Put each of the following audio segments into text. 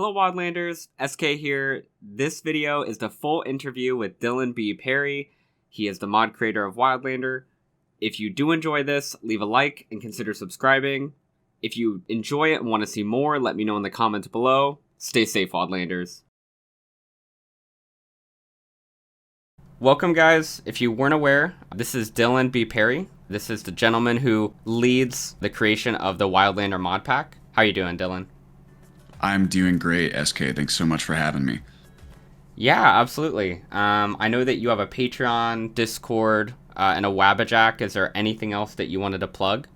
Hello Wildlanders, SK here. This video is the full interview with DylanbPerry. He is the mod creator of Wildlander. If you do enjoy this, leave a like and consider subscribing. If you enjoy it and want to see more, let me know in the comments below. Stay safe, Wildlanders. Welcome guys. If you weren't aware, this is DylanbPerry. This is the gentleman who leads the creation of the Wildlander mod pack. How you doing, Dylan? I'm doing great, SK. Thanks so much for having me. Yeah, absolutely. I know that you have a Patreon, Discord, and a Wabbajack. Is there anything else that you wanted to plug?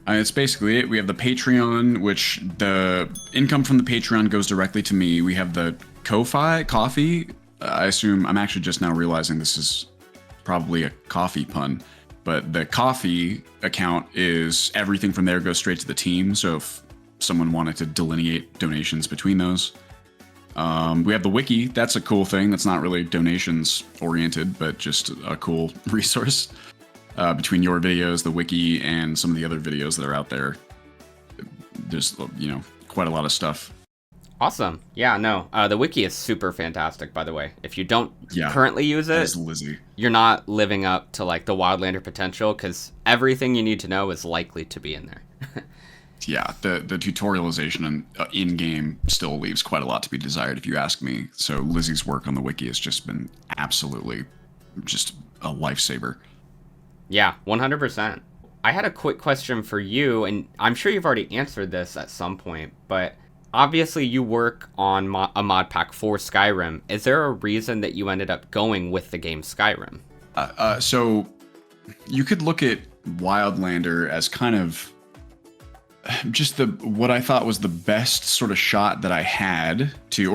It's basically it. We have the Patreon, which the income from the Patreon goes directly to me. We have the Ko-fi, coffee. I assume, I'm actually just now realizing this is probably a coffee pun, but the coffee account is everything from there goes straight to the team. So if someone wanted to delineate donations between those. We have the wiki. That's a cool thing. That's not really donations oriented, but just a cool resource between your videos, the wiki, and some of the other videos that are out there. There's, quite a lot of stuff. Awesome. Yeah, no, the wiki is super fantastic, by the way. If you don't currently use it, you're not living up to like the Wildlander potential, because everything you need to know is likely to be in there. Yeah, the tutorialization and in-game still leaves quite a lot to be desired, if you ask me. So Lizzie's work on the wiki has just been absolutely just a lifesaver. Yeah, 100%. I had a quick question for you, and I'm sure you've already answered this at some point, but obviously you work on a mod pack for Skyrim. Is there a reason that you ended up going with the game Skyrim? So you could look at Wildlander as kind of just what I thought was the best sort of shot that I had to,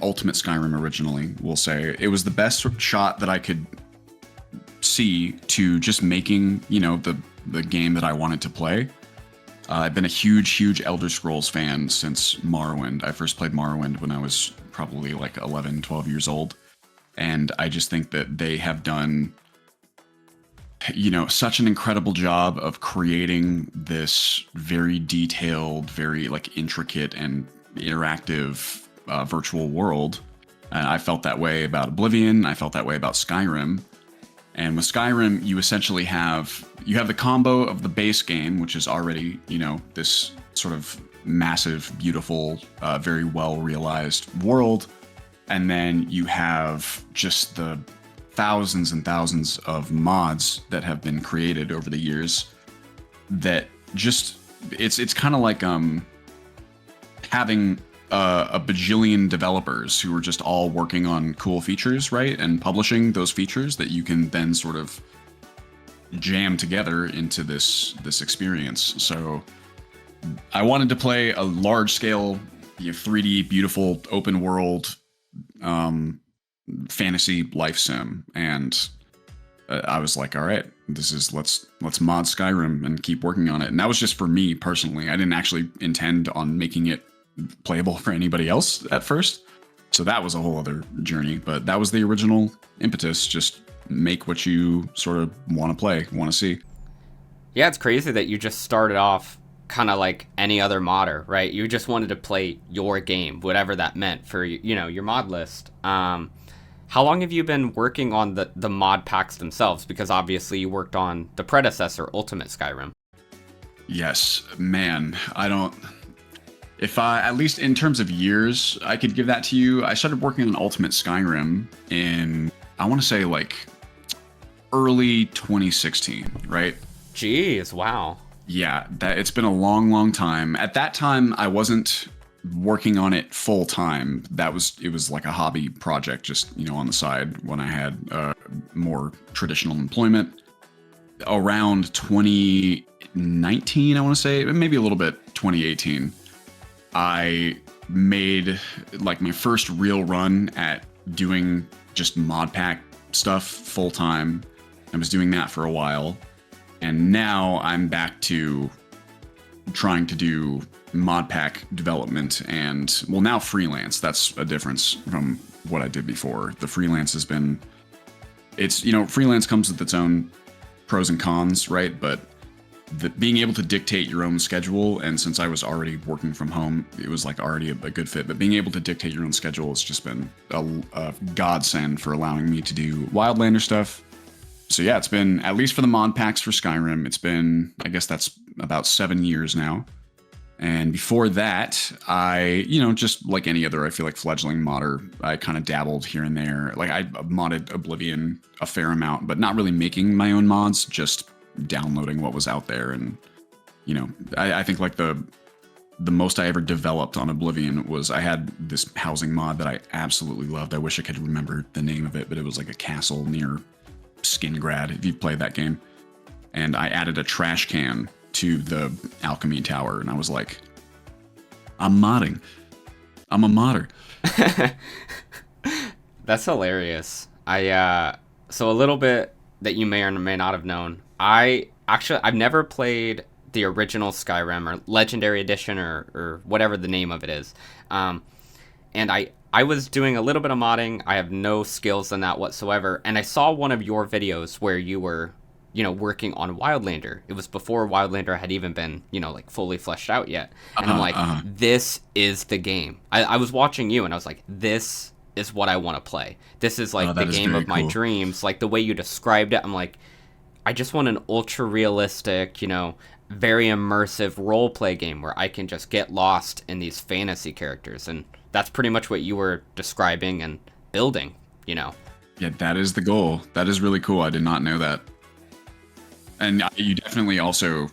Ultimate Skyrim originally, we'll say. It was the best shot that I could see to just making, the game that I wanted to play. I've been a huge Elder Scrolls fan since Morrowind. I first played Morrowind when I was probably like 11, 12 years old. And I just think that they have done such an incredible job of creating this very detailed, very like intricate and interactive virtual world. And I felt that way about Oblivion. I felt that way about Skyrim. And with Skyrim, you essentially have the combo of the base game, which is already, this sort of massive, beautiful, very well realized world. And then you have just the thousands and thousands of mods that have been created over the years that just it's kind of like having a bajillion developers who are just all working on cool features, right, and publishing those features that you can then sort of jam together into this experience. So I wanted to play a large scale 3D beautiful open world fantasy life sim, and I was like, all right, let's mod Skyrim and keep working on it. And that was just for me personally. I didn't actually intend on making it playable for anybody else at first, so that was a whole other journey, but that was the original impetus. Just make what you sort of want to play, want to see. Yeah, it's crazy that you just started off kind of like any other modder, right? You just wanted to play your game, whatever that meant for your mod list. How long have you been working on the mod packs themselves? Because obviously you worked on the predecessor, Ultimate Skyrim. Yes, man. At least in terms of years, I could give that to you. I started working on Ultimate Skyrim in, I want to say like early 2016, right? Jeez, wow. Yeah, it's been a long time. At that time, I wasn't working on it full time. It was like a hobby project, just on the side when I had more traditional employment. Around 2019, I want to say, maybe a little bit 2018, I made like my first real run at doing just mod pack stuff full time. I was doing that for a while, and now I'm back to trying to do mod pack development and, well, now freelance. That's a difference from what I did before. The freelance has been, freelance comes with its own pros and cons, right? But being able to dictate your own schedule, and since I was already working from home, it was like already a good fit. But being able to dictate your own schedule has just been a godsend for allowing me to do Wildlander stuff. So yeah, it's been, at least for the mod packs for Skyrim, it's been, I guess that's about 7 years now. And before that, I, just like any other, I feel like fledgling modder, I kind of dabbled here and there. Like I modded Oblivion a fair amount, but not really making my own mods, just downloading what was out there. And, I think like the most I ever developed on Oblivion was I had this housing mod that I absolutely loved. I wish I could remember the name of it, but it was like a castle near Skingrad, if you've played that game. And I added a trash can to the alchemy tower, and I was like, I'm modding. I'm a modder. That's hilarious. So a little bit that you may or may not have known. I've never played the original Skyrim or Legendary Edition or whatever the name of it is. And I was doing a little bit of modding. I have no skills in that whatsoever. And I saw one of your videos where you were, working on Wildlander. It was before Wildlander had even been, like fully fleshed out yet. And I'm like, this is the game. I was watching you and I was like, this is what I want to play. This is like the game of my dreams. Like the way you described it, I'm like, I just want an ultra realistic, very immersive role play game where I can just get lost in these fantasy characters. And that's pretty much what you were describing and building, Yeah, that is the goal. That is really cool. I did not know that. And you definitely also,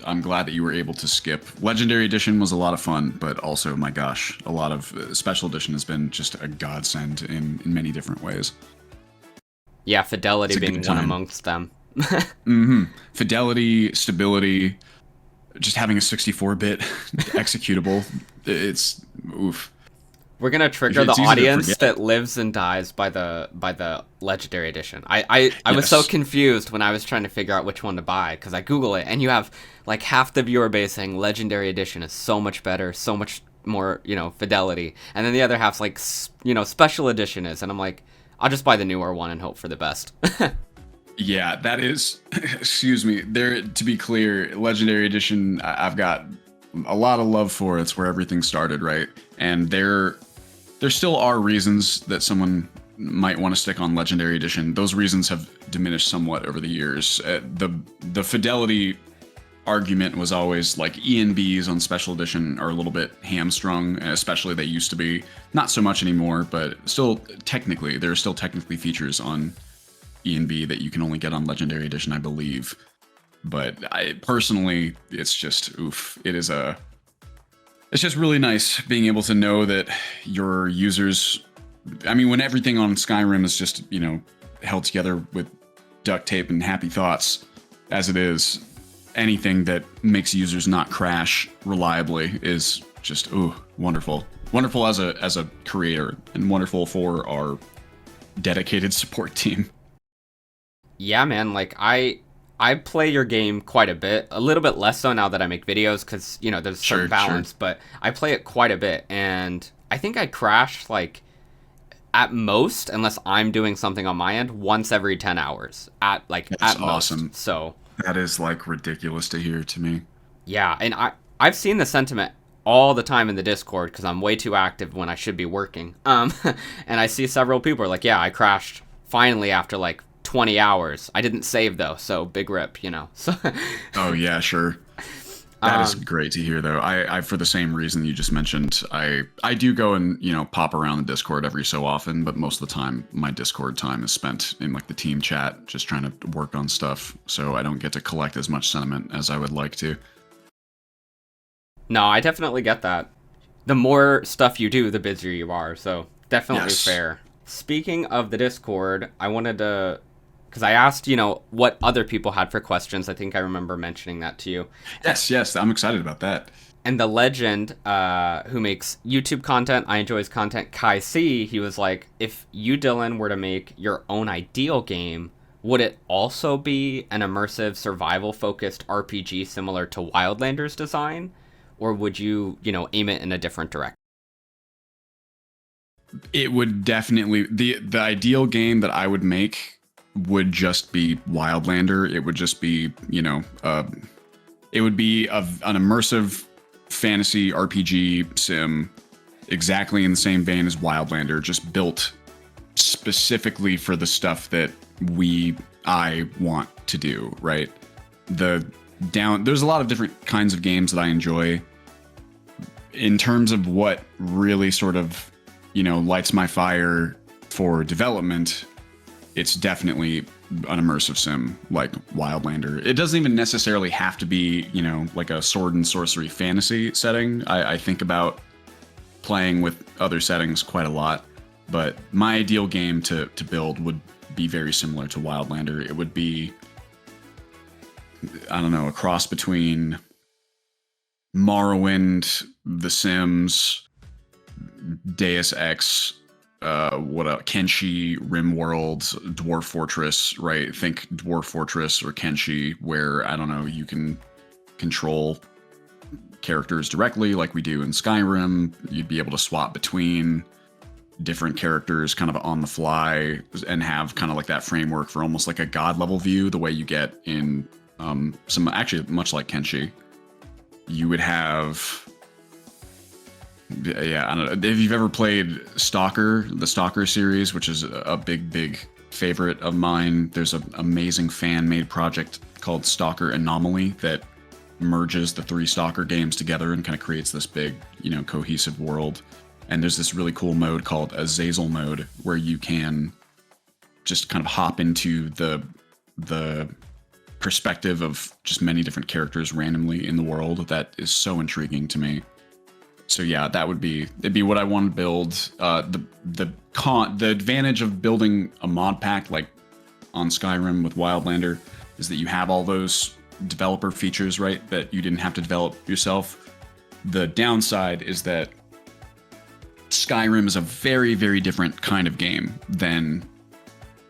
I'm glad that you were able to skip. Legendary Edition was a lot of fun, but also, my gosh, a lot of Special Edition has been just a godsend in many different ways. Yeah, fidelity being one amongst them. Fidelity, stability, just having a 64-bit executable. It's oof. We're gonna trigger the audience that lives and dies by the Legendary Edition. I was so confused when I was trying to figure out which one to buy, because I Google it and you have like half the viewer base saying Legendary Edition is so much better, so much more, fidelity, and then the other half's like, Special Edition is, and I'm like, I'll just buy the newer one and hope for the best. Yeah, that is, excuse me, there, to be clear, Legendary Edition, I've got a lot of love for. It's where everything started, right? And there still are reasons that someone might want to stick on Legendary Edition. Those reasons have diminished somewhat over the years. The fidelity argument was always like ENBs on Special Edition are a little bit hamstrung, especially they used to be. Not so much anymore, but still technically, there are still technically features on ENB that you can only get on Legendary Edition, I believe. But personally, it's just, oof. It's just really nice being able to know that your users, when everything on Skyrim is just, held together with duct tape and happy thoughts, as it is, anything that makes users not crash reliably is just, ooh, wonderful. Wonderful as a creator, and wonderful for our dedicated support team. Yeah, man, like I play your game quite a bit, a little bit less so now that I make videos, because, there's a certain balance, but I play it quite a bit, and I think I crash, like, at most, unless I'm doing something on my end, once every 10 hours, That's at awesome. Most, so. That is, like, ridiculous to hear to me. Yeah, and I've seen the sentiment all the time in the Discord, because I'm way too active when I should be working, and I see several people are like, yeah, I crashed finally after, like, 20 hours. I didn't save though, so big rip, So. Oh yeah, sure. That is great to hear though. I for the same reason you just mentioned, I do go and pop around the Discord every so often, but most of the time my Discord time is spent in like the team chat, just trying to work on stuff, so I don't get to collect as much sentiment as I would like to. No, I definitely get that. The more stuff you do, the busier you are, so definitely fair. Speaking of the Discord, I wanted to, because I asked, what other people had for questions. I think I remember mentioning that to you. Yes, I'm excited about that. And the legend who makes YouTube content, I enjoy his content, Kai C, he was like, if you, Dylan, were to make your own ideal game, would it also be an immersive, survival-focused RPG similar to Wildlander's design? Or would you, aim it in a different direction? It would definitely, the ideal game that I would make would just be Wildlander. It would just be, it would be an immersive fantasy RPG sim exactly in the same vein as Wildlander, just built specifically for the stuff that I want to do, right? There's a lot of different kinds of games that I enjoy. In terms of what really sort of, lights my fire for development, it's definitely an immersive sim like Wildlander. It doesn't even necessarily have to be, like a sword and sorcery fantasy setting. I think about playing with other settings quite a lot, but my ideal game to build would be very similar to Wildlander. It would be, I don't know, a cross between Morrowind, The Sims, Deus Ex, Kenshi, RimWorld, Dwarf Fortress, right? Think Dwarf Fortress or Kenshi, where, I don't know, you can control characters directly like we do in Skyrim. You'd be able to swap between different characters kind of on the fly and have kind of like that framework for almost like a god level view, the way you get in some, actually much like Kenshi. You would have, I don't know if you've ever played Stalker, the Stalker series, which is a big favorite of mine. There's an amazing fan-made project called Stalker Anomaly that merges the 3 Stalker games together and kind of creates this big, cohesive world. And there's this really cool mode called Azazel mode, where you can just kind of hop into the perspective of just many different characters randomly in the world. That is so intriguing to me. So yeah, it'd be what I want to build. The advantage of building a mod pack like on Skyrim with Wildlander is that you have all those developer features, right, that you didn't have to develop yourself. The downside is that Skyrim is a very, very different kind of game than,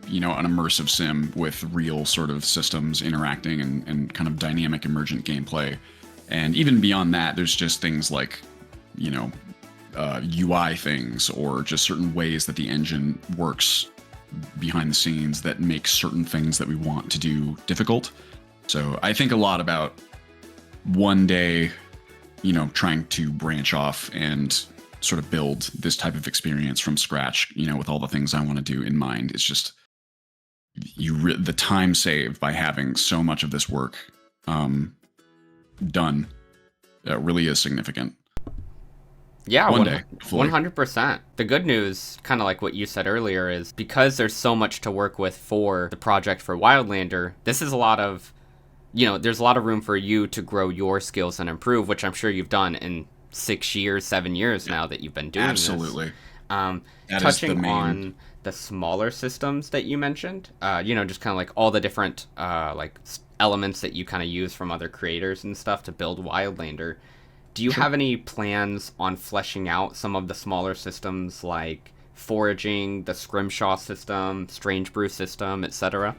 an immersive sim with real sort of systems interacting and kind of dynamic emergent gameplay. And even beyond that, there's just things like, UI things, or just certain ways that the engine works behind the scenes that make certain things that we want to do difficult. So I think a lot about one day, trying to branch off and sort of build this type of experience from scratch, with all the things I want to do in mind. It's just the time saved by having so much of this work done really is significant. Yeah, one day, 100%. The good news, kind of like what you said earlier, is because there's so much to work with for the project for Wildlander, this is a lot of, there's a lot of room for you to grow your skills and improve, which I'm sure you've done in 6 years, 7 years now that you've been doing Absolutely. This. Touching on the smaller systems that you mentioned, just kind of like all the different elements that you kind of use from other creators and stuff to build Wildlander. Do you have any plans on fleshing out some of the smaller systems like foraging, the Scrimshaw system, Strange Brew system, etc.?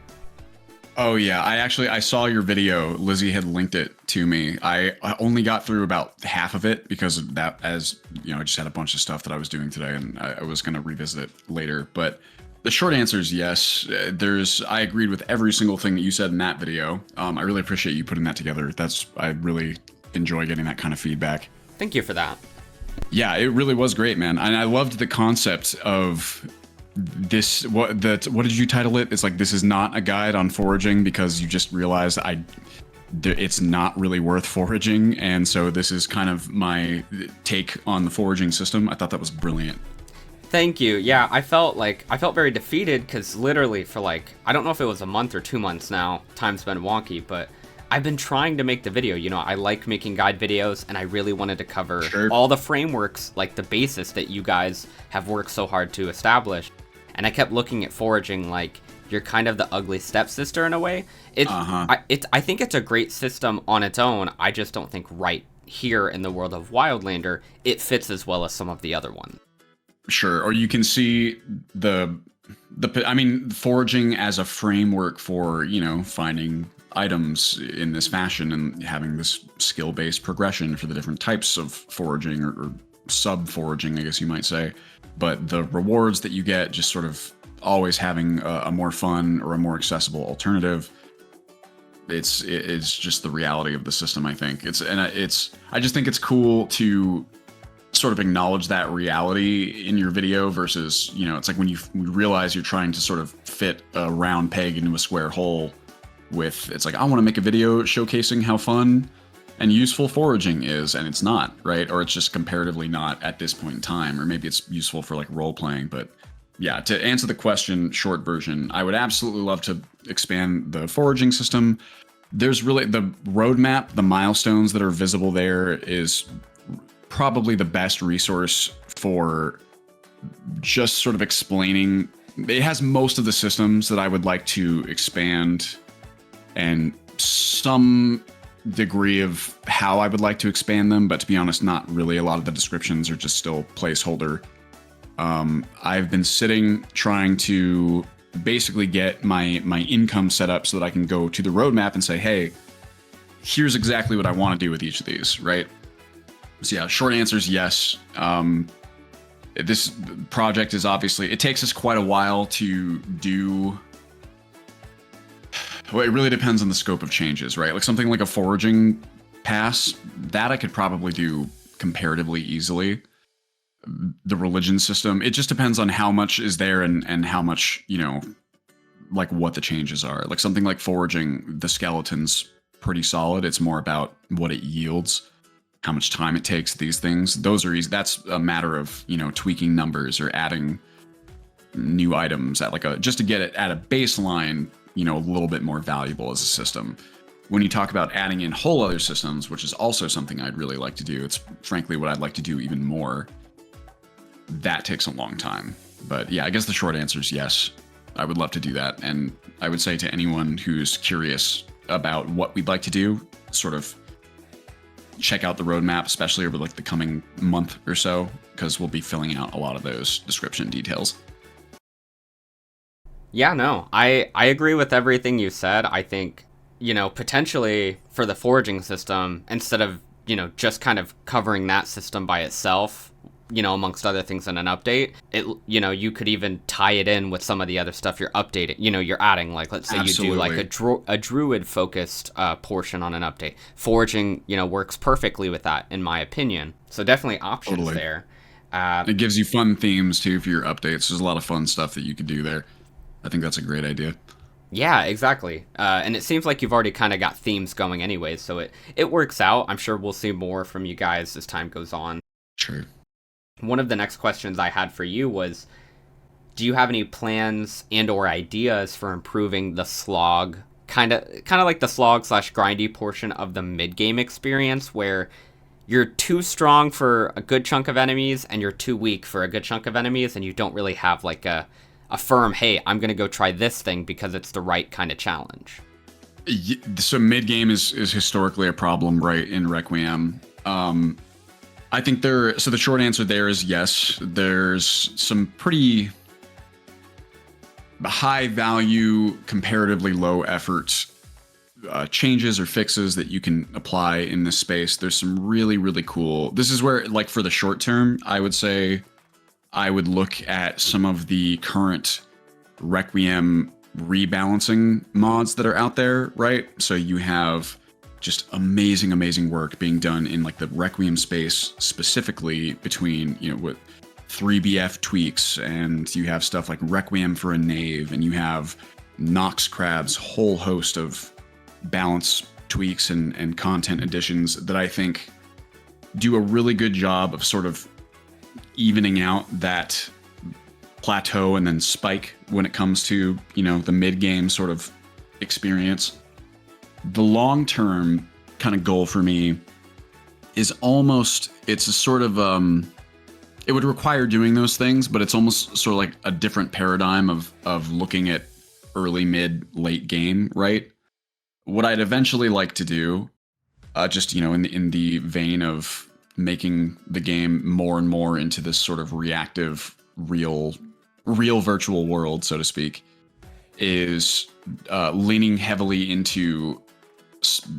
Oh yeah, I saw your video. Lizzie had linked it to me. I only got through about half of it because of that, I just had a bunch of stuff that I was doing today, and I was going to revisit it later. But the short answer is yes. I agreed with every single thing that you said in that video. I really appreciate you putting that together. I really enjoy getting that kind of feedback. Thank you for that. Yeah, it really was great, man. And I loved the concept of this. What did you title it? It's like, this is not a guide on foraging, because you just realized it's not really worth foraging, and so this is kind of my take on the foraging system. I thought that was brilliant. Thank you. Yeah, I felt very defeated because literally for I don't know if it was a month or 2 months now, time's been wonky, but I've been trying to make the video. I like making guide videos, and I really wanted to cover all the frameworks, like the basis that you guys have worked so hard to establish. And I kept looking at foraging like you're kind of the ugly stepsister in a way. I think it's a great system on its own. I just don't think right here in the world of Wildlander it fits as well as some of the other ones. Sure, or you can see foraging as a framework for, finding items in this fashion and having this skill-based progression for the different types of foraging or sub-foraging, I guess you might say. But the rewards that you get just sort of always having a more fun or a more accessible alternative. It's just the reality of the system, I think. I just think it's cool to sort of acknowledge that reality in your video versus, it's like when you realize you're trying to sort of fit a round peg into a square hole it's like, I want to make a video showcasing how fun and useful foraging is, and it's not, right? Or it's just comparatively not at this point in time, or maybe it's useful for like role playing. But yeah, to answer the question, short version, I would absolutely love to expand the foraging system. There's really the roadmap, the milestones that are visible there is probably the best resource for just sort of explaining. It has most of the systems that I would like to expand and some degree of how I would like to expand them, but to be honest, not really. A lot of the descriptions are just still placeholder. I've been sitting trying to basically get my income set up so that I can go to the roadmap and say, hey, here's exactly what I want to do with each of these, right? So yeah, short answer is yes. This project is obviously, it takes us quite a while to do. Well, it really depends on the scope of changes, right? Like something like a foraging pass, that I could probably do comparatively easily. The religion system, it just depends on how much is there and how much, like what the changes are. Like something like foraging, the skeleton's pretty solid. It's more about what it yields, how much time it takes, these things. Those are easy. That's a matter of, tweaking numbers or adding new items at just to get it at a baseline, a little bit more valuable as a system. When you talk about adding in whole other systems, which is also something I'd really like to do, it's frankly what I'd like to do even more. That takes a long time. But yeah, I guess the short answer is yes. I would love to do that. And I would say to anyone who's curious about what we'd like to do, sort of check out the roadmap, especially over the coming month or so, because we'll be filling out a lot of those description details. Yeah, no, I agree with everything you said. I think, potentially for the foraging system, instead of, just kind of covering that system by itself, amongst other things in an update, you could even tie it in with some of the other stuff you're updating, you're adding, like, let's say Absolutely. You do a druid focused portion on an update. Foraging, works perfectly with that, in my opinion. So definitely options Totally. There. It gives you fun themes too for your updates. There's a lot of fun stuff that you could do there. I think that's a great idea. Yeah, exactly. And it seems like you've already kind of got themes going anyways, so it works out. I'm sure we'll see more from you guys as time goes on. Sure. One of the next questions I had for you was, do you have any plans and or ideas for improving the slog, kind of like the slog / grindy portion of the mid-game experience, where you're too strong for a good chunk of enemies and you're too weak for a good chunk of enemies, and you don't really have like a firm, hey, I'm going to go try this thing because it's the right kind of challenge? So mid-game is historically a problem, right, in Requiem. I think so the short answer there is yes. There's some pretty high value, comparatively low effort changes or fixes that you can apply in this space. There's some really, really cool. This is where, like, for the short term, I would say I would look at some of the current Requiem rebalancing mods that are out there, right? So you have just amazing work being done in like the Requiem space, specifically between, with 3BF tweaks, and you have stuff like Requiem for a Knave, and you have Nox Crab's whole host of balance tweaks and content additions that I think do a really good job of sort of evening out that plateau and then spike when it comes to, the mid-game sort of experience. The long-term kind of goal for me is it's a sort of, it would require doing those things, but it's almost sort of like a different paradigm of looking at early, mid, late game, right? What I'd eventually like to do, just, in the vein of making the game more and more into this sort of reactive, real virtual world, so to speak, is leaning heavily into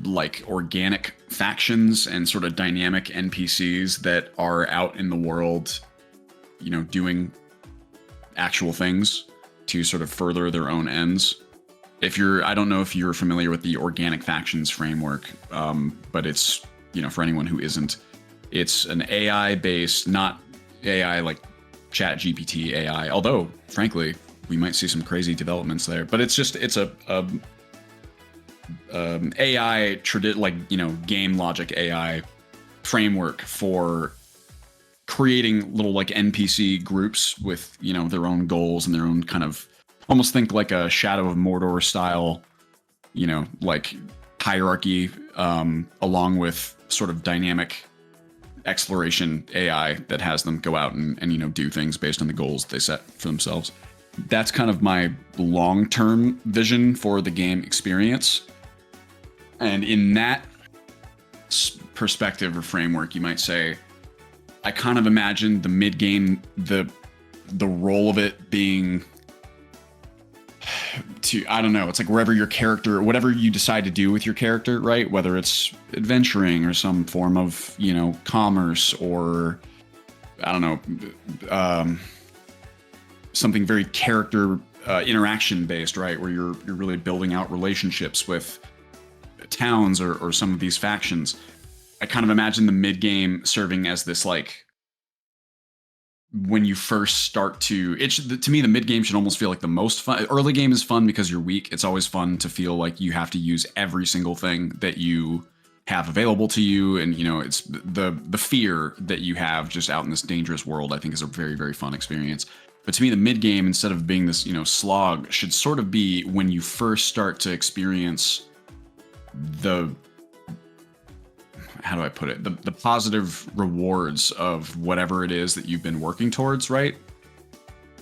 like organic factions and sort of dynamic NPCs that are out in the world, doing actual things. to sort of further their own ends. I don't know if you're familiar with the organic factions framework, but it's, for anyone who isn't, it's an AI based, not AI like Chat GPT AI, although frankly, we might see some crazy developments there, but it's a AI game logic AI framework for creating little like NPC groups with, their own goals and their own kind of, almost think like a Shadow of Mordor style, like hierarchy, along with sort of dynamic exploration AI that has them go out and do things based on the goals they set for themselves. That's kind of my long-term vision for the game experience. And in that perspective or framework, you might say, I kind of imagine the mid-game, the role of it being I don't know, it's like wherever your character, whatever you decide to do with your character, right? Whether it's adventuring or some form of, commerce, or I don't know, something very character interaction based, right? Where you're really building out relationships with towns or some of these factions. I kind of imagine the mid game serving as this, like, when you first start to me, the mid game should almost feel like the most fun. Early game is fun because you're weak. It's always fun to feel like you have to use every single thing that you have available to you, and it's the fear that you have just out in this dangerous world, I think, is a very, very fun experience. But to me, the mid game, instead of being this slog, should sort of be when you first start to experience how do I put it? The positive rewards of whatever it is that you've been working towards, right?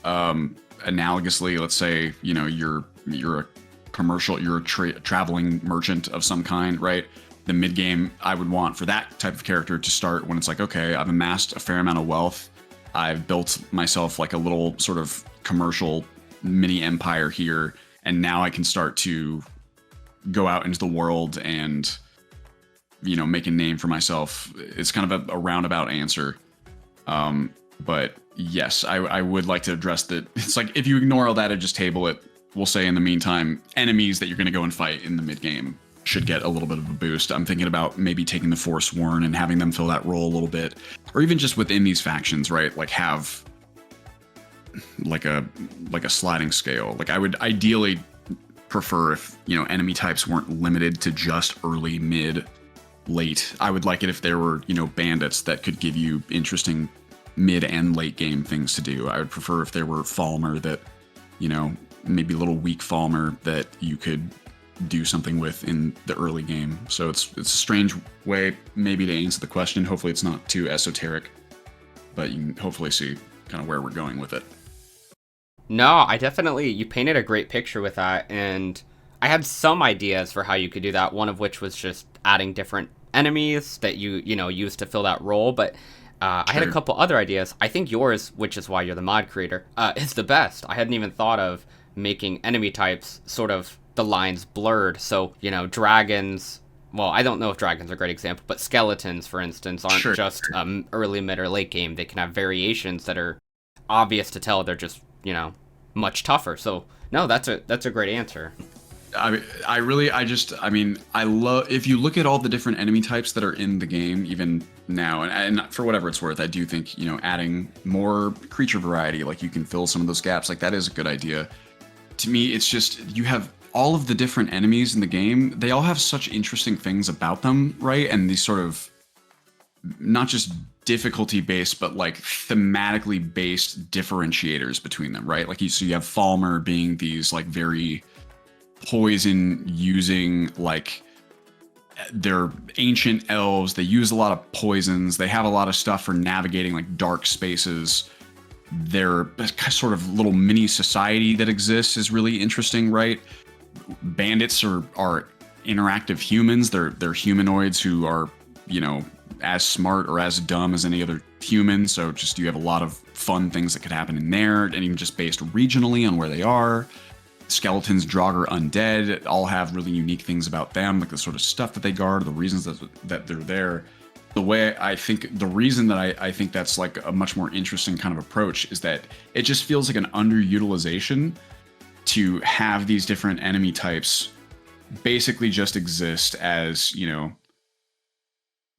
Analogously, let's say, you're a commercial, you're a traveling merchant of some kind, right? The mid game, I would want for that type of character to start when it's like, okay, I've amassed a fair amount of wealth. I've built myself like a little sort of commercial mini empire here. And now I can start to go out into the world and make a name for myself. It's kind of a roundabout answer. But yes, I would like to address that. It's like, if you ignore all that and just table it, we'll say in the meantime, enemies that you're going to go and fight in the mid game should get a little bit of a boost. I'm thinking about maybe taking the Forsworn and having them fill that role a little bit, or even just within these factions, right? Like have like a sliding scale. Like I would ideally prefer if, enemy types weren't limited to just early, mid, late. I would like it if there were, bandits that could give you interesting mid and late game things to do. I would prefer if there were Falmer that, maybe a little weak Falmer that you could do something with in the early game. So it's a strange way maybe to answer the question. Hopefully it's not too esoteric, but you can hopefully see kind of where we're going with it. No, you painted a great picture with that, and I had some ideas for how you could do that, one of which was just adding different enemies that you use to fill that role, but I had a couple other ideas. I think yours, which is why you're the mod creator, is the best. I hadn't even thought of making enemy types sort of the lines blurred, so, dragons, well, I don't know if dragons are a great example, but skeletons, for instance, aren't just early, mid, or late game. They can have variations that are obvious to tell they're just, much tougher. So, no, that's a great answer. I love, if you look at all the different enemy types that are in the game, even now, and for whatever it's worth, I do think, adding more creature variety, like you can fill some of those gaps, like that is a good idea. To me, it's just, you have all of the different enemies in the game, they all have such interesting things about them, right? And these sort of, not just difficulty based, but like thematically based differentiators between them, right? Like so you have Falmer being these like very poison using, like, they're ancient elves, they use a lot of poisons, they have a lot of stuff for navigating like dark spaces. Their sort of little mini society that exists is really interesting, right? Bandits are interactive humans. They're humanoids who are, as smart or as dumb as any other human. So just you have a lot of fun things that could happen in there, and even just based regionally on where they are. Skeletons, Draugr, Undead all have really unique things about them, like the sort of stuff that they guard, the reasons that they're there. the way I think, the reason that I think that's like a much more interesting kind of approach is that it just feels like an underutilization to have these different enemy types basically just exist as, you know,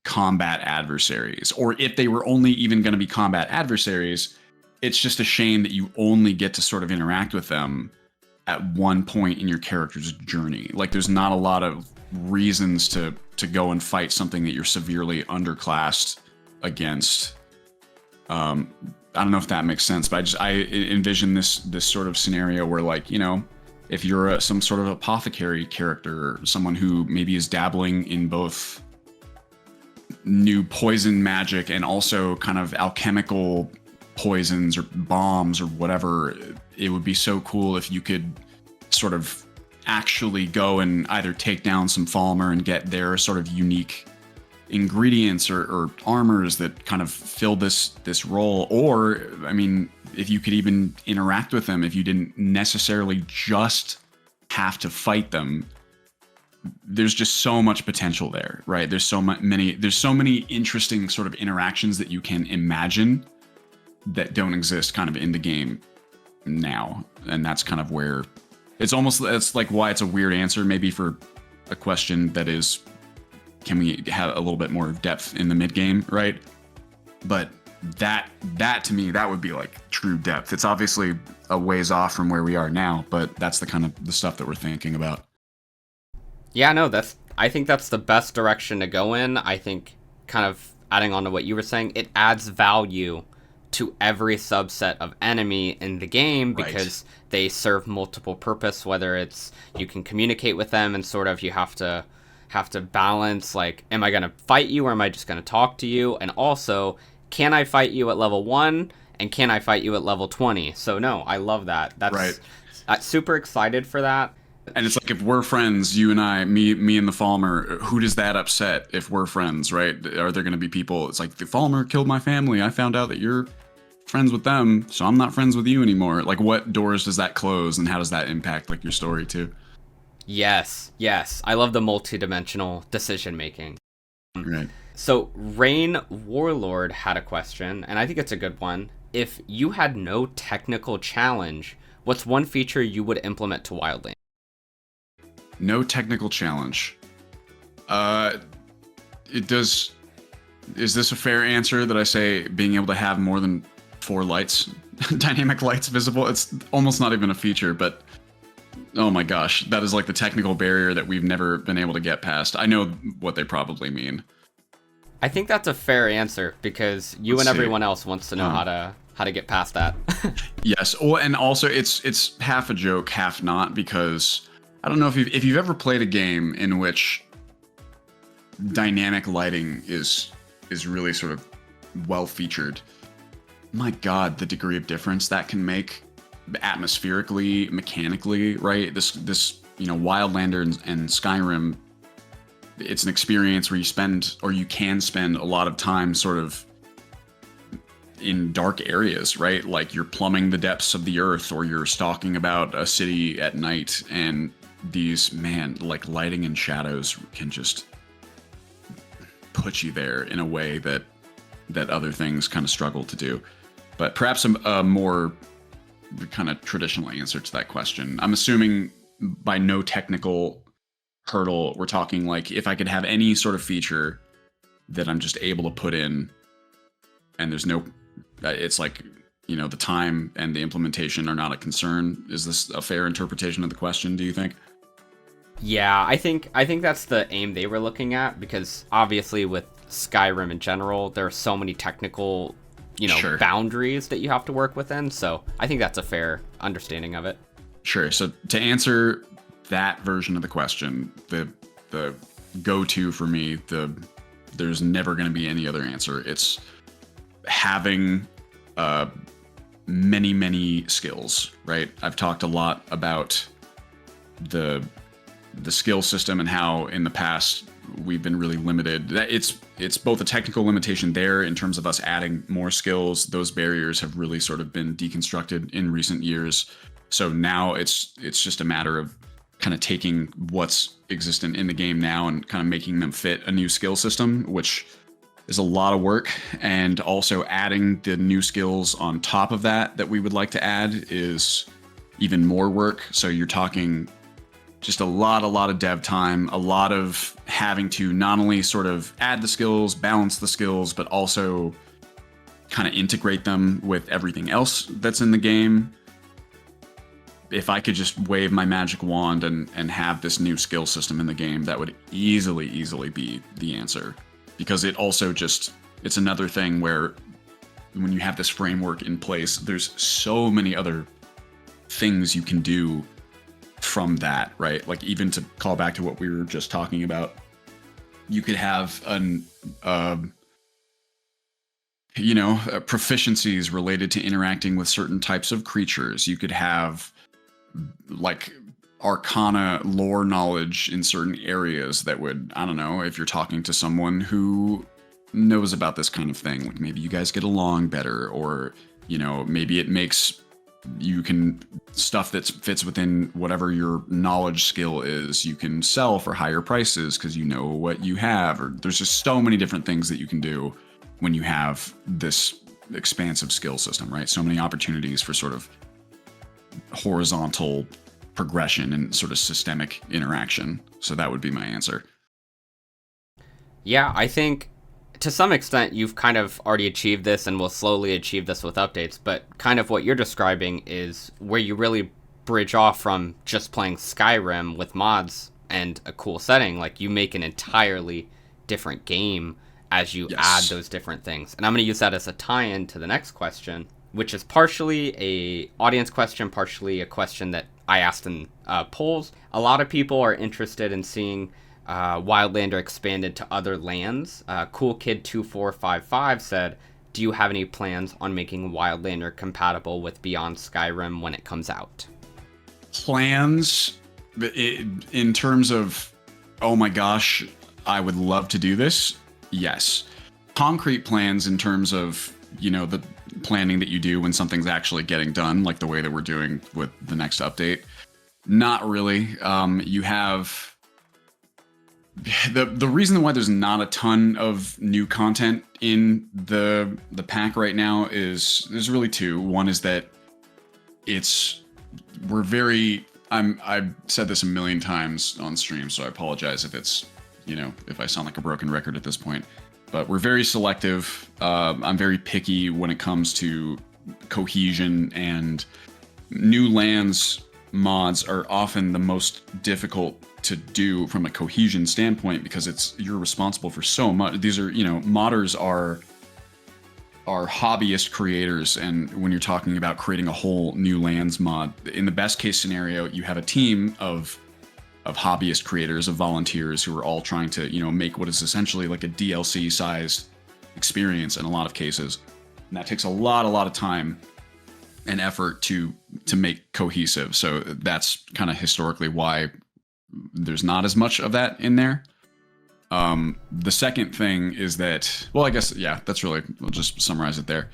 combat adversaries. Or if they were only even going to be combat adversaries, it's just a shame that you only get to sort of interact with them at one point in your character's journey. Like, there's not a lot of reasons to go and fight something that you're severely underclassed against. I don't know if that makes sense, but I envision this sort of scenario where, like, you know, if you're some sort of apothecary character, someone who maybe is dabbling in both new poison magic and also kind of alchemical poisons or bombs or whatever, it would be so cool if you could sort of actually go and either take down some Falmer and get their sort of unique ingredients or armors that kind of fill this role. Or, I mean, if you could even interact with them, if you didn't necessarily just have to fight them, there's just so much potential there, right? There's so many interesting sort of interactions that you can imagine that don't exist kind of in the game now. And that's kind of where it's like why it's a weird answer maybe for a question that is, can we have a little bit more depth in the mid game, right? But that to me, that would be like true depth. It's obviously a ways off from where we are now, but that's the kind of the stuff that we're thinking about. Yeah, no, I think that's the best direction to go in. I think, kind of adding on to what you were saying, it adds value to every subset of enemy in the game because they serve multiple purpose, whether it's you can communicate with them and sort of you have to balance, like, am I going to fight you or am I just going to talk to you? And also, can I fight you at level 1 and can I fight you at level 20? So no, I love that. That's super excited for that. And it's like, if we're friends, you and I, me and the Falmer, who does that upset if we're friends, right? Are there going to be people, it's like, the Falmer killed my family. I found out that you're friends with them, so I'm not friends with you anymore. Like, what doors does that close and how does that impact like your story too? Yes. I love the multi-dimensional decision making. Right. So Rain Warlord had a question, and I think it's a good one. If you had no technical challenge, what's one feature you would implement to Wildlander? No technical challenge. Is this a fair answer that I say being able to have more than 4 lights, dynamic lights visible? It's almost not even a feature, but oh my gosh, that is like the technical barrier that we've never been able to get past. I know what they probably mean. I think that's a fair answer because everyone else wants to know how to get past that. Yes. Well, and also it's half a joke, half not, because I don't know if you've ever played a game in which dynamic lighting is really sort of well featured. My God, the degree of difference that can make atmospherically, mechanically, right? This Wildlander and Skyrim, it's an experience where you can spend a lot of time sort of in dark areas, right? Like, you're plumbing the depths of the earth, or you're stalking about a city at night, and these, like, lighting and shadows can just put you there in a way that other things kind of struggle to do. But perhaps a more kind of traditional answer to that question, I'm assuming by no technical hurdle, we're talking like, if I could have any sort of feature that I'm just able to put in, and there's no, it's like, you know, the time and the implementation are not a concern. Is this a fair interpretation of the question, do you think? Yeah, I think that's the aim they were looking at, because obviously with Skyrim in general, there are so many technical, boundaries that you have to work within. So I think that's a fair understanding of it. Sure. So to answer that version of the question, the go-to for me, there's never going to be any other answer. It's having many skills, right? I've talked a lot about the skill system and how in the past we've been really limited. It's both a technical limitation there in terms of us adding more skills. Those barriers have really sort of been deconstructed in recent years. So now it's just a matter of kind of taking what's existent in the game now and kind of making them fit a new skill system, which is a lot of work, and also adding the new skills on top of that we would like to add is even more work. So you're talking just a lot of dev time, a lot of having to not only sort of add the skills, balance the skills, but also kind of integrate them with everything else that's in the game. If I could just wave my magic wand and have this new skill system in the game, that would easily be the answer. Because it also just, it's another thing where when you have this framework in place, there's so many other things you can do from that, right? Like, even to call back to what we were just talking about, you could have proficiencies related to interacting with certain types of creatures. You could have like arcana lore knowledge in certain areas that would, I don't know, if you're talking to someone who knows about this kind of thing, like maybe you guys get along better, or, maybe it makes you can stuff that fits within whatever your knowledge skill is, you can sell for higher prices because you know what you have, or there's just so many different things that you can do when you have this expansive skill system, right? So many opportunities for sort of horizontal progression and sort of systemic interaction. So that would be my answer. Yeah, I think to some extent you've kind of already achieved this and will slowly achieve this with updates, but kind of what you're describing is where you really bridge off from just playing Skyrim with mods and a cool setting. Like, you make an entirely different game as you add those different things. And I'm going to use that as a tie-in to the next question, which is partially a audience question, partially a question that I asked in polls. A lot of people are interested in seeing Wildlander expanded to other lands. CoolKid2455 said, do you have any plans on making Wildlander compatible with Beyond Skyrim when it comes out? Plans in terms of, oh my gosh, I would love to do this? Yes. Concrete plans in terms of, the planning that you do when something's actually getting done, like the way that we're doing with the next update. Not really. You have the reason why there's not a ton of new content in the pack right now is there's really two. One is that I've said this a million times on stream, so I apologize if it's, if I sound like a broken record at this point. But we're very selective. I'm very picky when it comes to cohesion, and new lands mods are often the most difficult to do from a cohesion standpoint because you're responsible for so much. These are, modders are hobbyist creators, and when you're talking about creating a whole new lands mod, in the best case scenario, you have a team of hobbyist creators, of volunteers who are all trying to, make what is essentially like a DLC sized experience in a lot of cases. And that takes a lot of time and effort to make cohesive. So that's kind of historically why there's not as much of that in there. The second thing is that, well, I guess, yeah, that's really, we'll just summarize it there.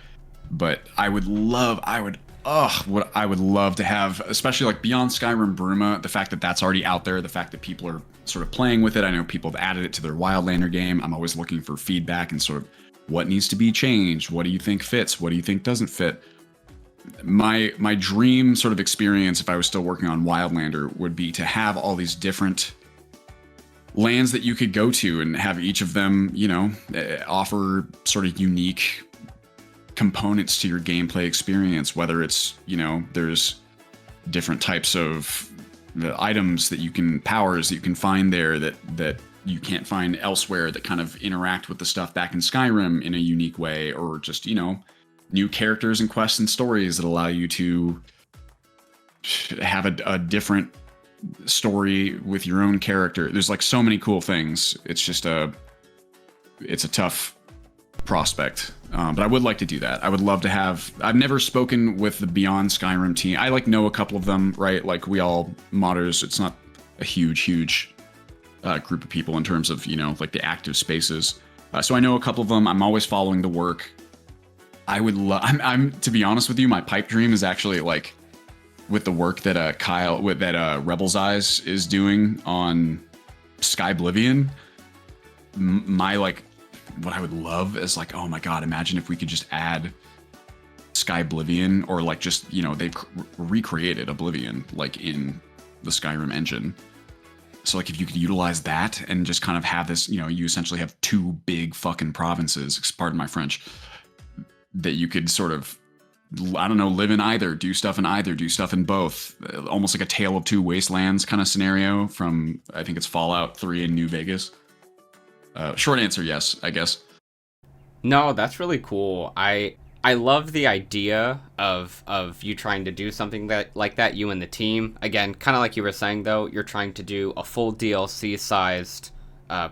But I would love to have, especially like Beyond Skyrim Bruma, the fact that that's already out there, the fact that people are sort of playing with it. I know people have added it to their Wildlander game. I'm always looking for feedback and sort of what needs to be changed. What do you think fits? What do you think doesn't fit? My dream sort of experience, if I was still working on Wildlander, would be to have all these different lands that you could go to and have each of them, offer sort of unique components to your gameplay experience, whether it's, there's different types of the items that you can, powers that you can find there that you can't find elsewhere, that kind of interact with the stuff back in Skyrim in a unique way, or just, new characters and quests and stories that allow you to have a different story with your own character. There's like so many cool things. It's just it's a tough prospect. But I would like to do that. I would love to have, I've never spoken with the Beyond Skyrim team. I know a couple of them, right? Like, we all modders, it's not a huge group of people in terms of, like the active spaces. So I know a couple of them. I'm always following the work. I would love, I'm to be honest with you, my pipe dream is actually like with the work that Rebel's Eyes is doing on Skyblivion. My what I would love is like, oh my god, imagine if we could just add Sky Oblivion, or like just, you know, they've recreated Oblivion like in the Skyrim engine. So like if you could utilize that and just kind of have this, you know, you essentially have two big fucking provinces, pardon my French, that you could sort of, I don't know, live in either, do stuff in either, do stuff in both. Almost like a Tale of Two Wastelands kind of scenario from, I think it's Fallout 3 in New Vegas. Short answer, yes, I guess. No, that's really cool. I love the idea of you trying to do something like that, you and the team. Again, kind of like you were saying, though, you're trying to do a full DLC-sized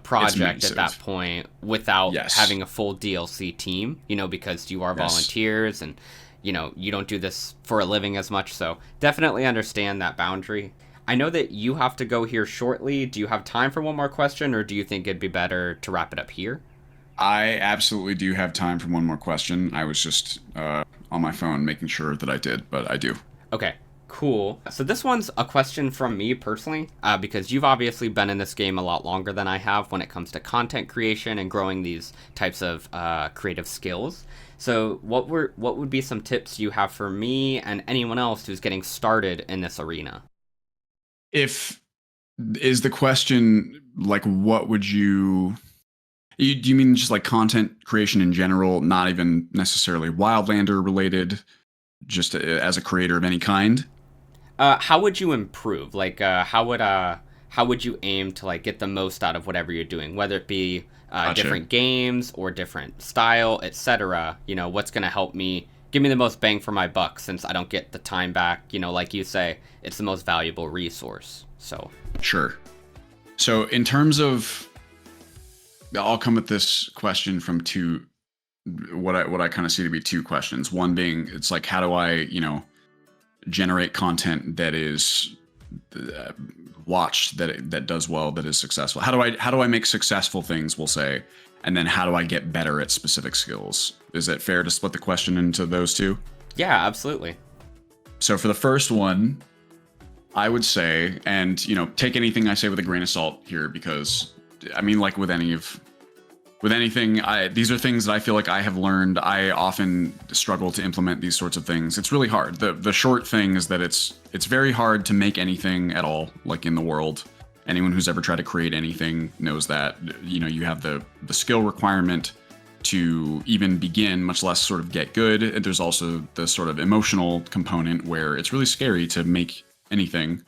project at that point without having a full DLC team, you know, because you are volunteers and, you know, you don't do this for a living as much. So definitely understand that boundary. I know that you have to go here shortly. Do you have time for one more question, or do you think it'd be better to wrap it up here? I absolutely do have time for one more question. I was just on my phone making sure that I did, but I do. Okay, cool. So this one's a question from me personally, because you've obviously been in this game a lot longer than I have when it comes to content creation and growing these types of creative skills. So what would be some tips you have for me and anyone else who's getting started in this arena? Is the question like, what would do you mean just like content creation in general, not even necessarily Wildlander related, just as a creator of any kind? How would you improve? Like, how would you aim to like get the most out of whatever you're doing, whether it be Gotcha. different games or different style, etc. You know, what's gonna help me give me the most bang for my buck, since I don't get the time back. You know, like you say, it's the most valuable resource. So Sure. So in terms of, I'll come at this question from what I kind of see to be two questions. One being, it's like, how do I, you know, generate content that is watched, that does well, that is successful? How do I make successful things, we'll say, and then how do I get better at specific skills? Is it fair to split the question into those two? yeah, absolutely. So for the first one, I would say, and you know, take anything I say with a grain of salt here, because I mean, like with anything, these are things that I feel like I have learned. I often struggle to implement these sorts of things. It's really hard. The short thing is that it's very hard to make anything at all, like in the world. Anyone who's ever tried to create anything knows that. You know, you have the skill requirement to even begin, much less sort of get good. And there's also the sort of emotional component where it's really scary to make anything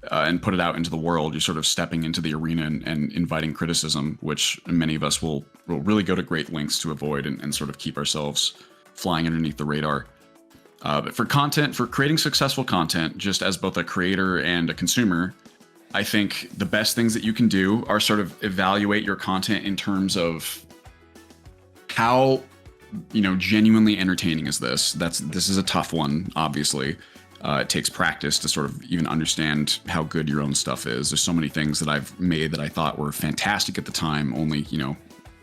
and put it out into the world. You're sort of stepping into the arena and inviting criticism, which many of us will really go to great lengths to avoid and sort of keep ourselves flying underneath the radar. But for creating successful content, just as both a creator and a consumer, I think the best things that you can do are sort of evaluate your content in terms of how, you know, genuinely entertaining is this. This is a tough one, obviously. It takes practice to sort of even understand how good your own stuff is. There's so many things that I've made that I thought were fantastic at the time, only, you know,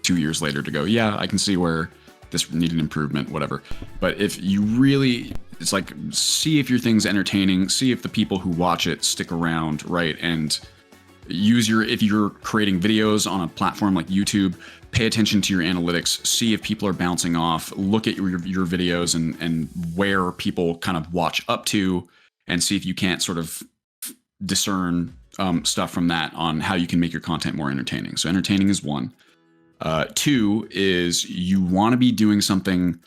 2 years later to go, yeah, I can see where this needed improvement, whatever. But if you really, it's like, see if your thing's entertaining, see if the people who watch it stick around, right? And if you're creating videos on a platform like YouTube, pay attention to your analytics, see if people are bouncing off, look at your videos and where people kind of watch up to, and see if you can't sort of discern stuff from that on how you can make your content more entertaining. So entertaining is one. Two is you want to be doing something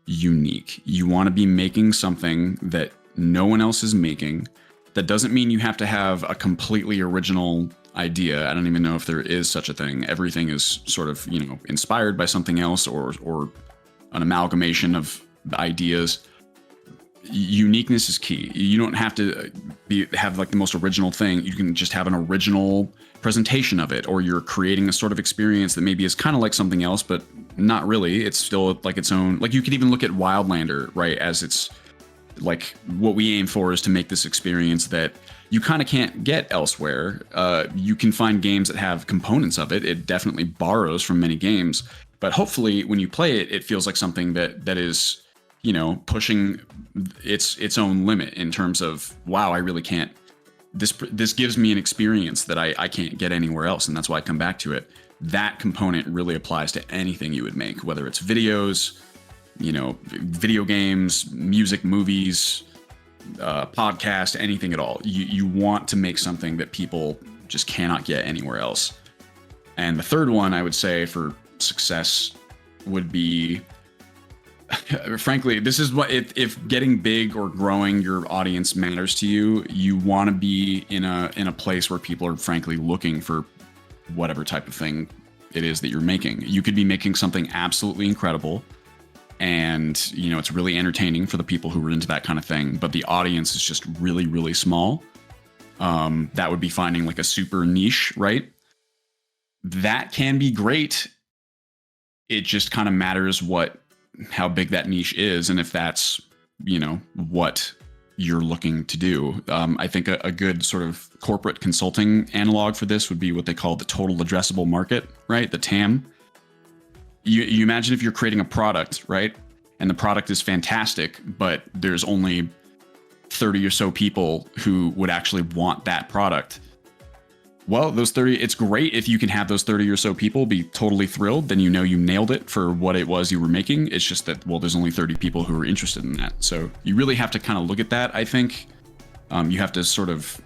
unique. You want to be making something that no one else is making. That doesn't mean you have to have a completely original idea. I don't even know if there is such a thing. Everything is sort of, you know, inspired by something else or an amalgamation of ideas. Uniqueness is key. You don't have to have like the most original thing. You can just have an original presentation of it, or you're creating a sort of experience that maybe is kind of like something else, but not really. It's still like its own. Like you could even look at Wildlander, right, as it's like what we aim for is to make this experience that you kind of can't get elsewhere. You can find games that have components of it. It definitely borrows from many games, but hopefully when you play it, it feels like something that is, you know, pushing its own limit in terms of, wow, I really can't. This gives me an experience that I can't get anywhere else, and that's why I come back to it. that component really applies to anything you would make, whether it's videos, video games, music, movies, podcast, anything at all. You want to make something that people just cannot get anywhere else. And the third one I would say for success would be, frankly, this is what, if getting big or growing your audience matters to you, you want to be in a place where people are frankly looking for whatever type of thing it is that you're making. You could be making something absolutely incredible, and it's really entertaining for the people who are into that kind of thing, but the audience is just really, really small. That would be finding like a super niche, right? That can be great. It just kind of matters how big that niche is, and if that's what you're looking to do. I think a good sort of corporate consulting analog for this would be what they call the total addressable market, right? The TAM. You imagine if you're creating a product, right? And the product is fantastic, but there's only 30 or so people who would actually want that product. Well, those 30, it's great if you can have those 30 or so people be totally thrilled, then you nailed it for what it was you were making. It's just that, well, there's only 30 people who are interested in that. So you really have to kind of look at that, I think. You have to sort of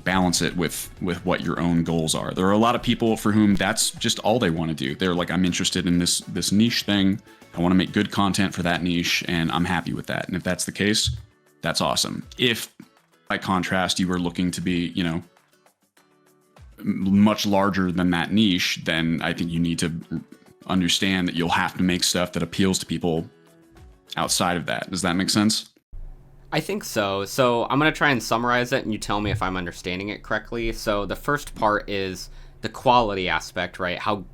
balance it with what your own goals are. There are a lot of people for whom that's just all they want to do. They're like, I'm interested in this niche thing. I want to make good content for that niche, and I'm happy with that. And if that's the case, that's awesome. If, by contrast, you were looking to be, much larger than that niche, then I think you need to understand that you'll have to make stuff that appeals to people outside of that. Does that make sense? I think so. So I'm going to try and summarize it, and you tell me if I'm understanding it correctly. So the first part is the quality aspect, right? How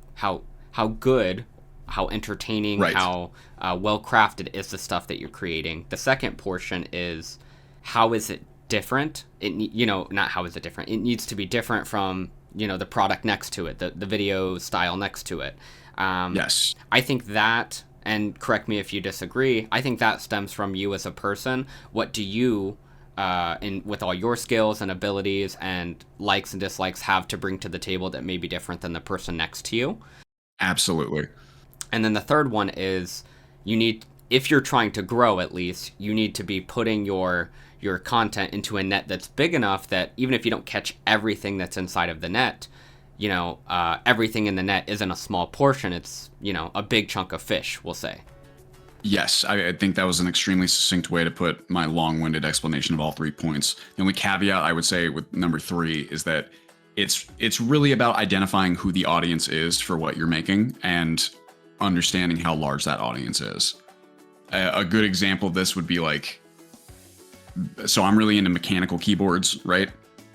good, how entertaining, right. How well crafted is the stuff that you're creating. The second portion is how is it different? Not how is it different. It needs to be different from the product next to it, the video style next to it. Yes. I think that, and correct me if you disagree, I think that stems from you as a person. What do you, with all your skills and abilities and likes and dislikes, have to bring to the table that may be different than the person next to you? Absolutely. And then the third one is if you're trying to grow, at least, you need to be putting your content into a net that's big enough that even if you don't catch everything that's inside of the net, everything in the net isn't a small portion. It's, a big chunk of fish, we'll say. Yes, I think that was an extremely succinct way to put my long-winded explanation of all 3 points. The only caveat I would say with number 3 is that it's really about identifying who the audience is for what you're making and understanding how large that audience is. A good example of this would be like, so I'm really into mechanical keyboards, right?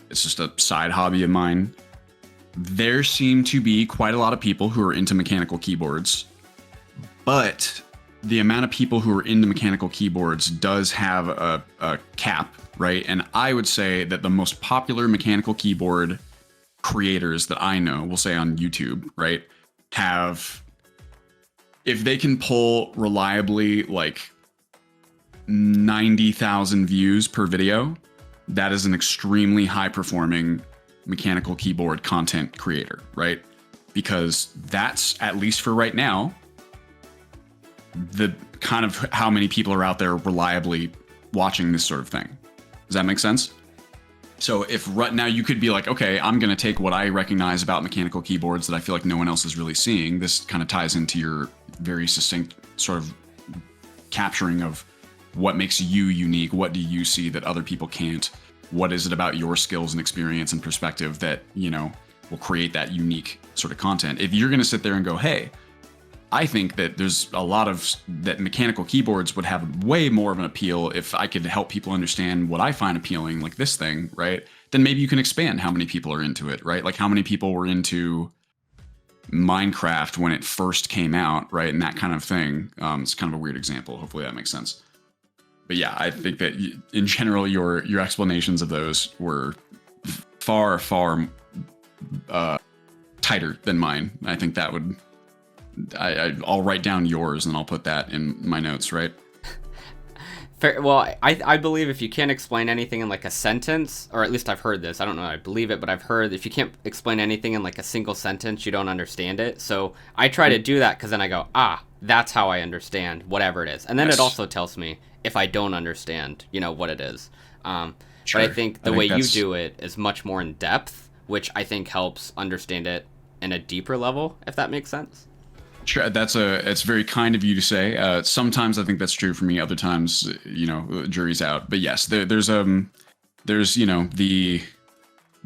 It's just a side hobby of mine. There seem to be quite a lot of people who are into mechanical keyboards, but the amount of people who are into mechanical keyboards does have a cap, right? And I would say that the most popular mechanical keyboard creators that I know, we'll say on YouTube, right, have, if they can pull reliably like 90,000 views per video, that is an extremely high performing mechanical keyboard content creator, right? Because that's, at least for right now, the kind of how many people are out there reliably watching this sort of thing. Does that make sense? So if right now you could be like, okay, I'm going to take what I recognize about mechanical keyboards that I feel like no one else is really seeing. This kind of ties into your very succinct sort of capturing of what makes you unique. What do you see that other people can't? What is it about your skills and experience and perspective that, will create that unique sort of content? If you're going to sit there and go, hey, I think that there's a lot of that mechanical keyboards would have way more of an appeal if I could help people understand what I find appealing, like this thing, right? Then maybe you can expand how many people are into it, right? Like how many people were into Minecraft when it first came out, right? And that kind of thing. It's kind of a weird example. Hopefully that makes sense. But yeah, I think that in general, your explanations of those were far tighter than mine. I think that would, I'll write down yours and I'll put that in my notes, right? Fair, well, I believe if you can't explain anything in like a sentence, or at least I've heard this, I don't know, I believe it, but I've heard if you can't explain anything in like a single sentence, you don't understand it. So I try to do that because then I go, that's how I understand whatever it is. And then it also tells me if I don't understand, what it is. Sure. But I think the way you do it is much more in depth, which I think helps understand it in a deeper level, if that makes sense. Sure, it's very kind of you to say. Sometimes I think that's true for me. Other times, jury's out. But yes, there's the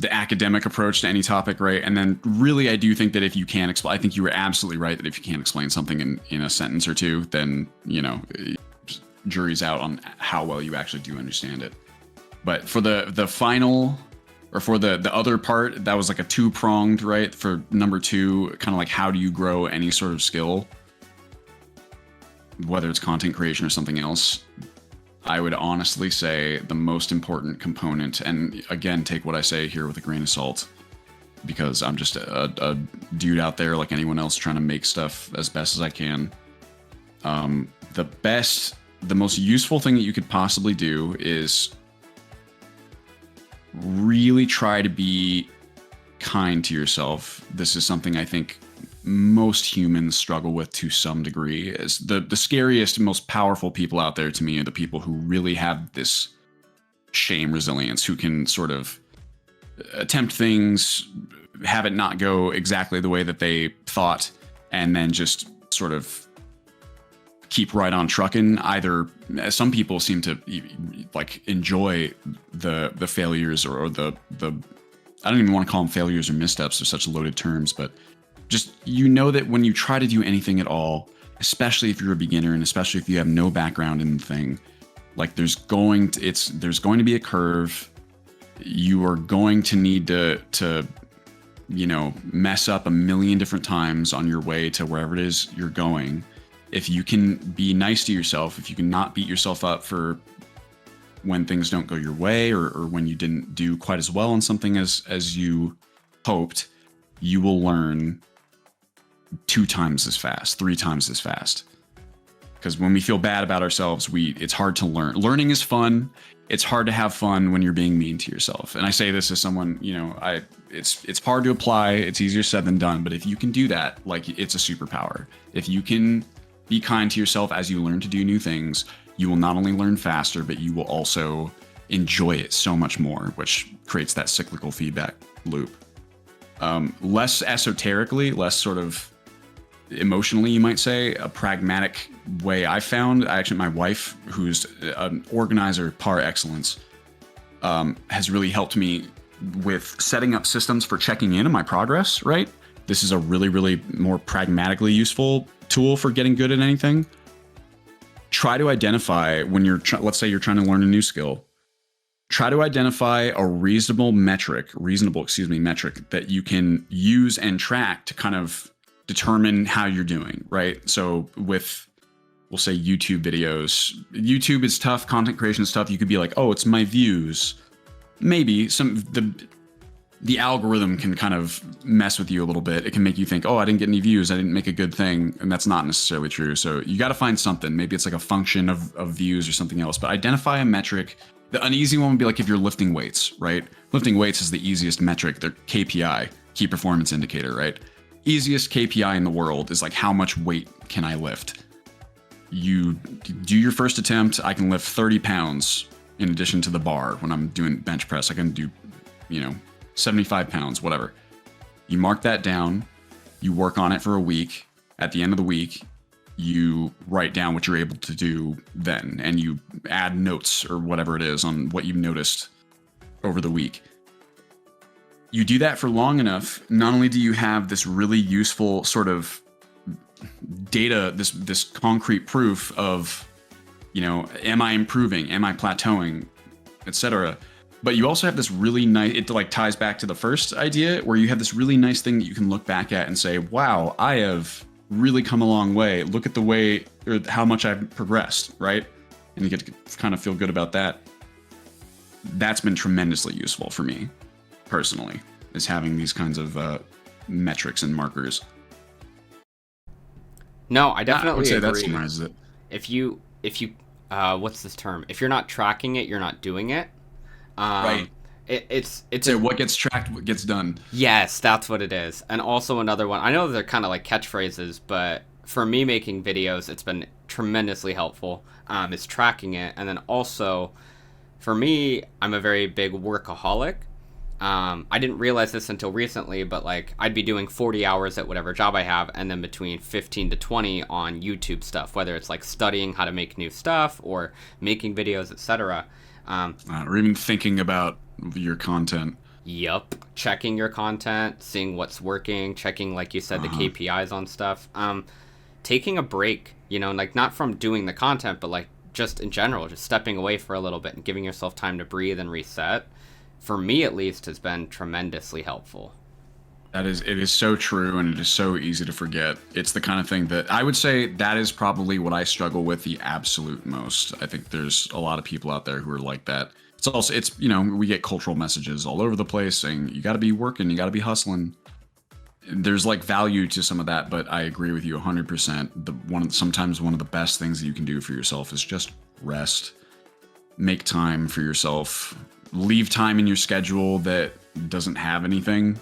academic approach to any topic, right? And then really, I do think that if you can't explain, I think you were absolutely right that if you can't explain something in a sentence or two, then jury's out on how well you actually do understand it. But for the final. Or for the other part, that was like a two-pronged, right? For number 2, kind of like how do you grow any sort of skill, whether it's content creation or something else. I would honestly say the most important component, and again, take what I say here with a grain of salt, because I'm just a dude out there like anyone else trying to make stuff as best as I can. The most useful thing that you could possibly do is really try to be kind to yourself. This is something I think most humans struggle with to some degree. Is the scariest, most powerful people out there to me are the people who really have this shame resilience, who can sort of attempt things, have it not go exactly the way that they thought, and then just sort of keep right on trucking. Either some people seem to like enjoy the failures or the I don't even want to call them failures or missteps. They're such loaded terms, but just that when you try to do anything at all, especially if you're a beginner and especially if you have no background in the thing, like there's going to be a curve. You are going to need to mess up a million different times on your way to wherever it is you're going. If you can be nice to yourself, if you can not beat yourself up for when things don't go your way or when you didn't do quite as well on something as you hoped, you will learn 2 times as fast, 3 times as fast. Because when we feel bad about ourselves, it's hard to learn. Learning is fun. It's hard to have fun when you're being mean to yourself. And I say this as someone, it's hard to apply. It's easier said than done. But if you can do that, like, it's a superpower. If you can be kind to yourself as you learn to do new things, you will not only learn faster, but you will also enjoy it so much more, which creates that cyclical feedback loop. Less esoterically, less sort of emotionally, you might say, a pragmatic way I found, actually my wife, who's an organizer par excellence, has really helped me with setting up systems for checking in on my progress, right? This is a really, really more pragmatically useful tool for getting good at anything. Try to identify when let's say you're trying to learn a new skill. Try to identify a reasonable metric that you can use and track to kind of determine how you're doing, right? So with, we'll say YouTube videos, YouTube is tough, content creation is tough. You could be like, oh, it's my views. Maybe the algorithm can kind of mess with you a little bit. It can make you think, oh, I didn't get any views, I didn't make a good thing. And that's not necessarily true. So you got to find something. Maybe it's like a function of views or something else, but identify a metric. The uneasy one would be like if you're lifting weights, right? Lifting weights is the easiest metric. They're KPI, key performance indicator, right? Easiest KPI in the world is like, how much weight can I lift? You do your first attempt, I can lift 30 pounds in addition to the bar. When I'm doing bench press, I can do, 75 pounds, whatever. You mark that down, you work on it for a week. At the end of the week, you write down what you're able to do then, and you add notes or whatever it is on what you've noticed over the week. You do that for long enough, not only do you have this really useful sort of data, this concrete proof of, am I improving? Am I plateauing? Etc. But you also have this really nice, it like ties back to the first idea where you have this really nice thing that you can look back at and say, wow, I have really come a long way. Look at the way or how much I've progressed, right? And you get to kind of feel good about that. That's been tremendously useful for me personally, is having these kinds of metrics and markers. No, I definitely I would say agree. That summarizes it. If you what's this term? If you're not tracking it, you're not doing it. Right. It's So what gets tracked, what gets done. Yes, that's what it is. And also another one. I know they're kind of like catchphrases, but for me making videos, it's been tremendously helpful. Is tracking it, and then also, for me, I'm a very big workaholic. I didn't realize this until recently, but like I'd be doing 40 hours at whatever job I have, and then between 15 to 20 on YouTube stuff, whether it's like studying how to make new stuff or making videos, etc. Or even thinking about your content. Yup. Checking your content, seeing what's working, checking, like you said, the KPIs on stuff. Taking a break, like not from doing the content, but like just in general, just stepping away for a little bit and giving yourself time to breathe and reset, for me at least, has been tremendously helpful. It is so true, and it is so easy to forget. It's the kind of thing that I would say that is probably what I struggle with the absolute most. I think there's a lot of people out there who are like that. It's also, we get cultural messages all over the place saying you got to be working, you got to be hustling. There's like value to some of that, but I agree with you 100%. Sometimes one of the best things that you can do for yourself is just rest, make time for yourself, leave time in your schedule that doesn't have anything.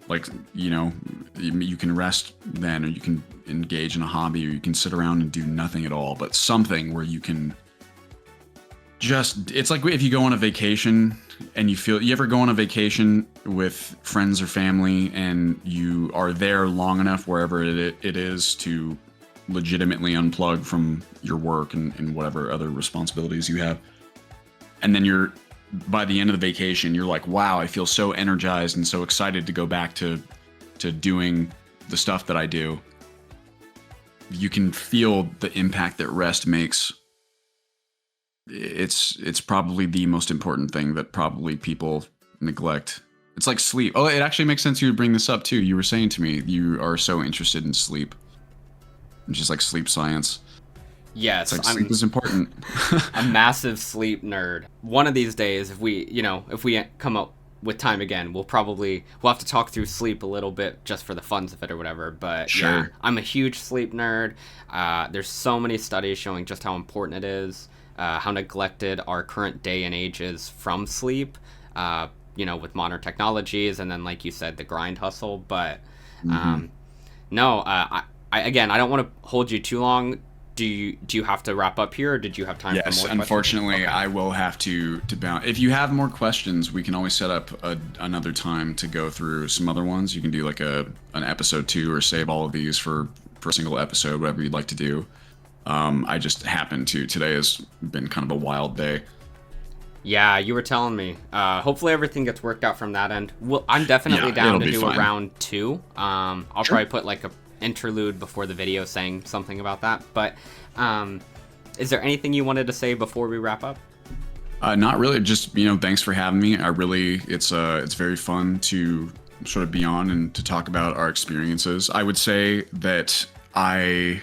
Like, you can rest then, or you can engage in a hobby, or you can sit around and do nothing at all, but something where you can it's like if you go on a vacation and you ever go on a vacation with friends or family and you are there long enough wherever it is to legitimately unplug from your work and whatever other responsibilities you have. And then by the end of the vacation, you're like, wow, I feel so energized and so excited to go back to doing the stuff that I do. You can feel the impact that rest makes. It's probably the most important thing that probably people neglect. It's like sleep. Oh, it actually makes sense you would bring this up too. You were saying to me you are so interested in sleep. It's just like sleep science. Yes, it's like sleep is important. A massive sleep nerd. One of these days, if we come up with time again, we'll have to talk through sleep a little bit just for the funs of it or whatever. But sure. Yeah, I'm a huge sleep nerd. There's so many studies showing just how important it is. How neglected our current day and age is from sleep, with modern technologies, and then, like you said, the grind hustle. But I don't want to hold you too long. Do you have to wrap up here, or did you have time for more questions? Yes, unfortunately, okay. I will have to bounce. If you have more questions, we can always set up another time to go through some other ones. You can do like an episode 2, or save all of these for a single episode, whatever you'd like to do. I just happened to. Today has been kind of a wild day. Yeah, you were telling me. Hopefully everything gets worked out from that end. I'm definitely down to do a round 2. I'll probably put like a interlude before the video saying something about that. But is there anything you wanted to say before we wrap up? Not really. Just thanks for having me. It's very fun to sort of be on and to talk about our experiences. I would say that I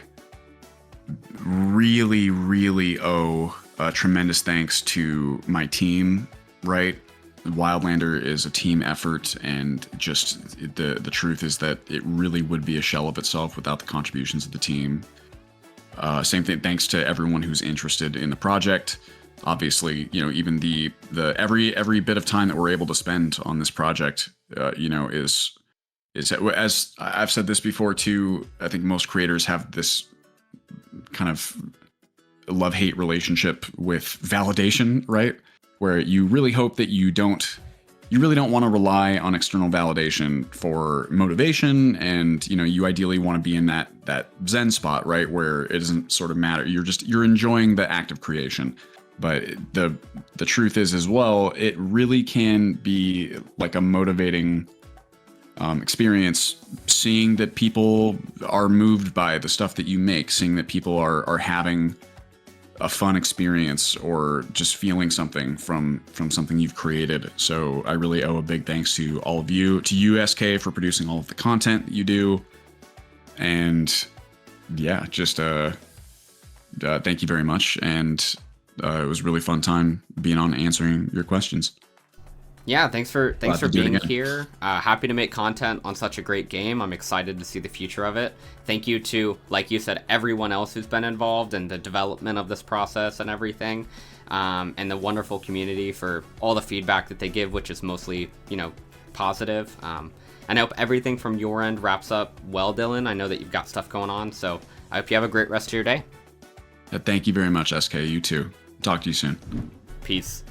really, really owe tremendous thanks to my team, right? Wildlander is a team effort, and just the truth is that it really would be a shell of itself without the contributions of the team. Same thing, thanks to everyone who's interested in the project. Obviously, even the every bit of time that we're able to spend on this project, is as I've said this before too. I think most creators have this kind of love-hate relationship with validation, right? Where you really hope that you really don't want to rely on external validation for motivation, and you ideally want to be in that zen spot, right, where it doesn't sort of matter. You're enjoying the act of creation. But the truth is as well, it really can be like a motivating experience, seeing that people are moved by the stuff that you make, seeing that people are having a fun experience or just feeling something from something you've created. So I really owe a big thanks to all of you, to you, SK, for producing all of the content that you do. And yeah, just thank you very much. And it was a really fun time being on answering your questions. Yeah, thanks for to do it being again. here. Happy to make content on such a great game. I'm excited to see the future of it. Thank you to, like you said, everyone else who's been involved in the development of this process and everything, and the wonderful community for all the feedback that they give, which is mostly, positive. And I hope everything from your end wraps up well, Dylan. I know that you've got stuff going on, so I hope you have a great rest of your day. Thank you very much, SK. You too. Talk to you soon. Peace.